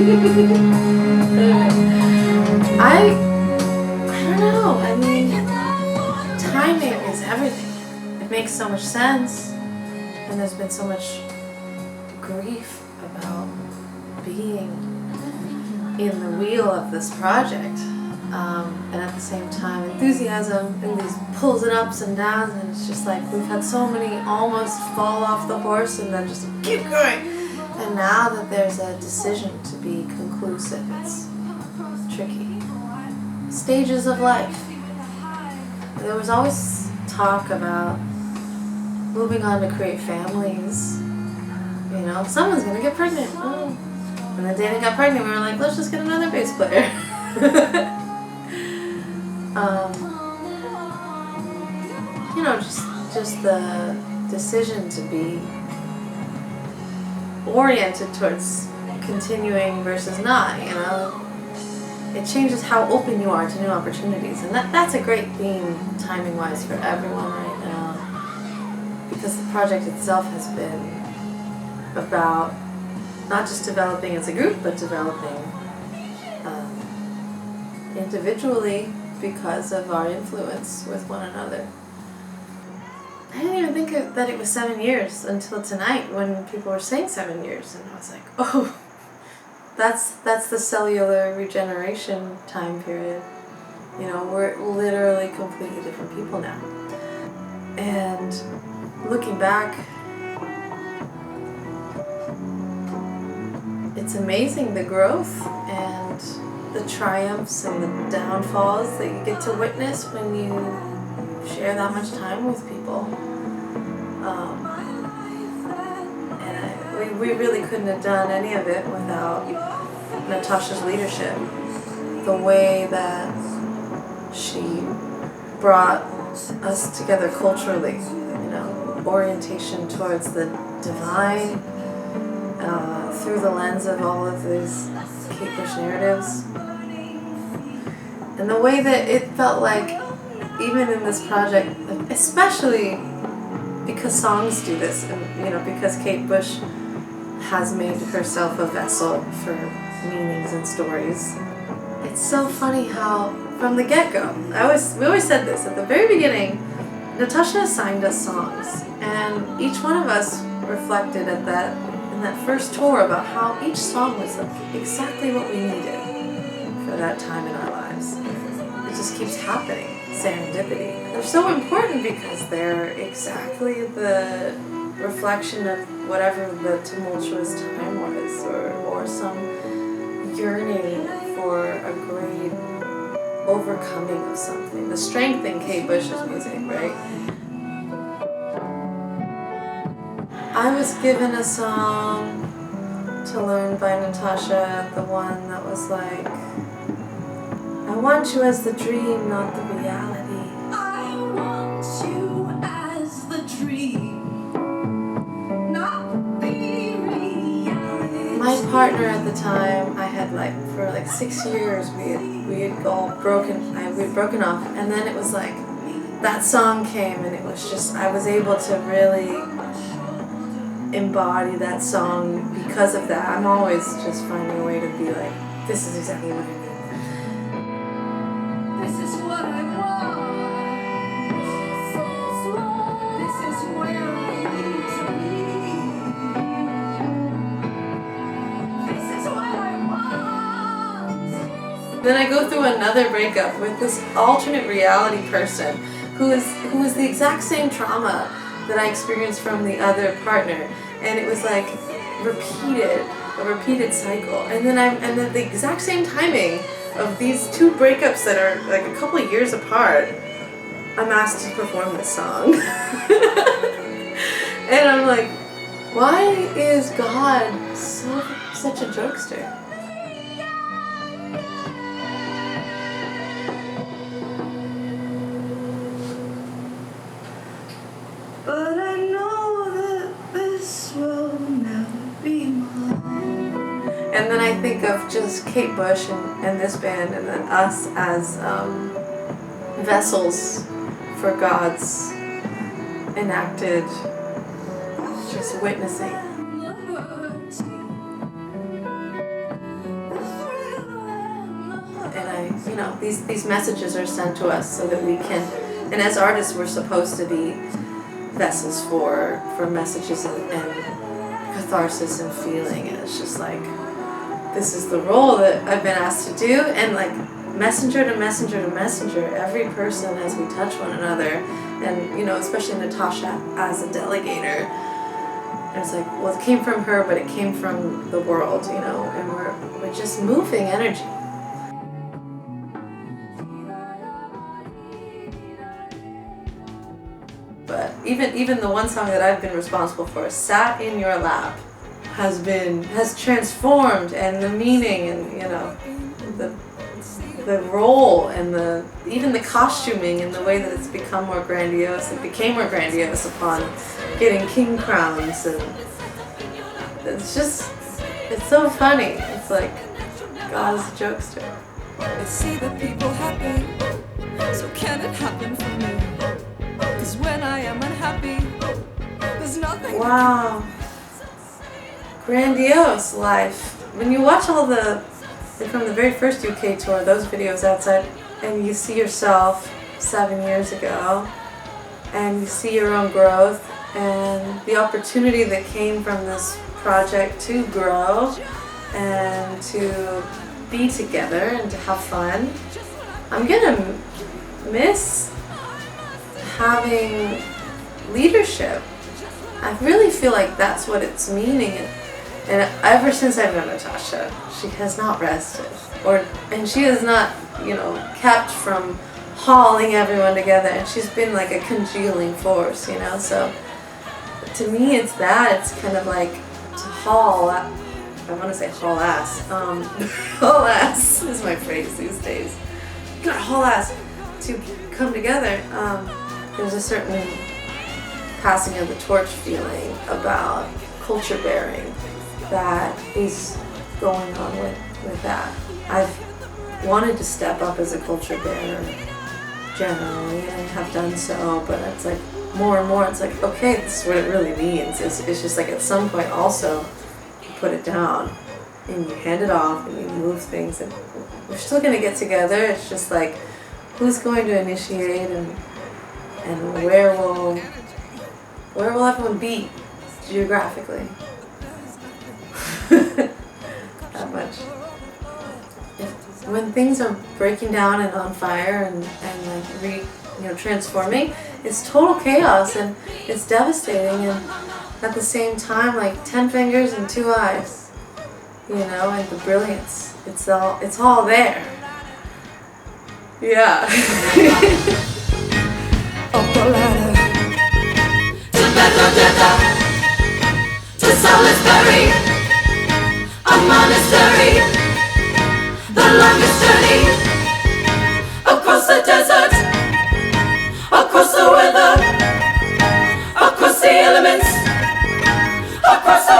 I don't know. I mean, timing is everything. It makes so much sense, and there's been so much grief about being in the wheel of this project, and at the same time enthusiasm and these pulls and ups and downs, and it's just like we've had so many almost fall off the horse and then just keep going, and now that there's a decision to be conclusive, it's tricky. Stages of life. There was always talk about moving on to create families. You know, someone's gonna get pregnant. Oh. And then Dana got pregnant, we were like, let's just get another bass player. You know, just the decision to be oriented towards continuing versus not, you know. It changes how open you are to new opportunities, and that's a great theme, timing-wise, for everyone right now. Because the project itself has been about not just developing as a group, but developing individually because of our influence with one another. I didn't even think that it was 7 years until tonight when people were saying 7 years, and I was like, oh, that's the cellular regeneration time period. You know, we're literally completely different people now. And looking back, it's amazing the growth and the triumphs and the downfalls that you get to witness when you share that much time with people. And we really couldn't have done any of it without Natasha's leadership. The way that she brought us together culturally, you know, orientation towards the divine, through the lens of all of these Kate Bush narratives. And the way that it felt like, even in this project, especially because songs do this, and you know, because Kate Bush has made herself a vessel for meanings and stories. It's so funny how, from the get-go, we always said this, at the very beginning, Natasha assigned us songs, and each one of us reflected in that first tour about how each song was like exactly what we needed for that time in our lives. It just keeps happening. Serendipity. They're so important because they're exactly the reflection of whatever the tumultuous time was, or some yearning for a great overcoming of something. The strength in Kate Bush's music, right? I was given a song to learn by Natasha, the one that was like, I want you as the dream, not the reality. I want you as the dream, not the reality. My partner at the time, I had for 6 years, we had broken off, and then it was like that song came, and it was just, I was able to really embody that song because of that. I'm always just finding a way to be like, this is exactly what I need. This is what I want. This is where I need to be. This is what I want. Then I go through another breakup with this alternate reality person who is the exact same trauma that I experienced from the other partner, and it was like a repeated cycle. And then the exact same timing of these two breakups that are like a couple of years apart, I'm asked to perform this song. And I'm like, why is God such a jokester? But I know that this will never be mine. And then I think of just Kate Bush and this band, and then us as vessels for God's enacted, just witnessing. know, these messages are sent to us so that we can, and as artists we're supposed to be vessels for messages and catharsis and feeling, and it's just like, this is the role that I've been asked to do, and like messenger to messenger to messenger, every person as we touch one another, and you know, especially Natasha as a delegator, and it's like, well, it came from her, but it came from the world, you know, and we're just moving energy. But even the one song that I've been responsible for, Sat in Your Lap, has transformed, and the meaning, and you know, the role, and even the costuming, and the way that it's become more grandiose. It became more grandiose upon getting king crowns, and it's so funny. It's like God is a jokester. I see the people happy, so can it happen for me? 'Cause when I am unhappy, there's nothing. Wow. Grandiose life. When you watch all from the very first UK tour, those videos outside, and you see yourself 7 years ago, and you see your own growth, and the opportunity that came from this project to grow, and to be together, and to have fun. I'm gonna miss having leadership. I really feel like that's what it's meaning. And ever since I've known Natasha, she has not rested, and she has not, you know, kept from hauling everyone together. And she's been like a congealing force, you know. So to me, it's that. It's kind of like to haul. I want to say haul ass. Haul ass is my phrase these days. You gotta haul ass to come together. There's a certain passing of the torch feeling about culture bearing that is going on with that. I've wanted to step up as a culture bearer generally, and I have done so, but it's like more and more, it's like, okay, this is what it really means. It's just like at some point also you put it down and you hand it off and you move things, and we're still going to get together. It's just like, who's going to initiate, and where will everyone be geographically? That much. When things are breaking down and on fire and like transforming, it's total chaos and it's devastating, and at the same time, like 10 fingers and 2 eyes, you know, and the brilliance. It's all there. Yeah. Up the ladder to Bethlehem, to Salisbury, a monastery, the longest journey across the desert, across the weather, across the elements, across the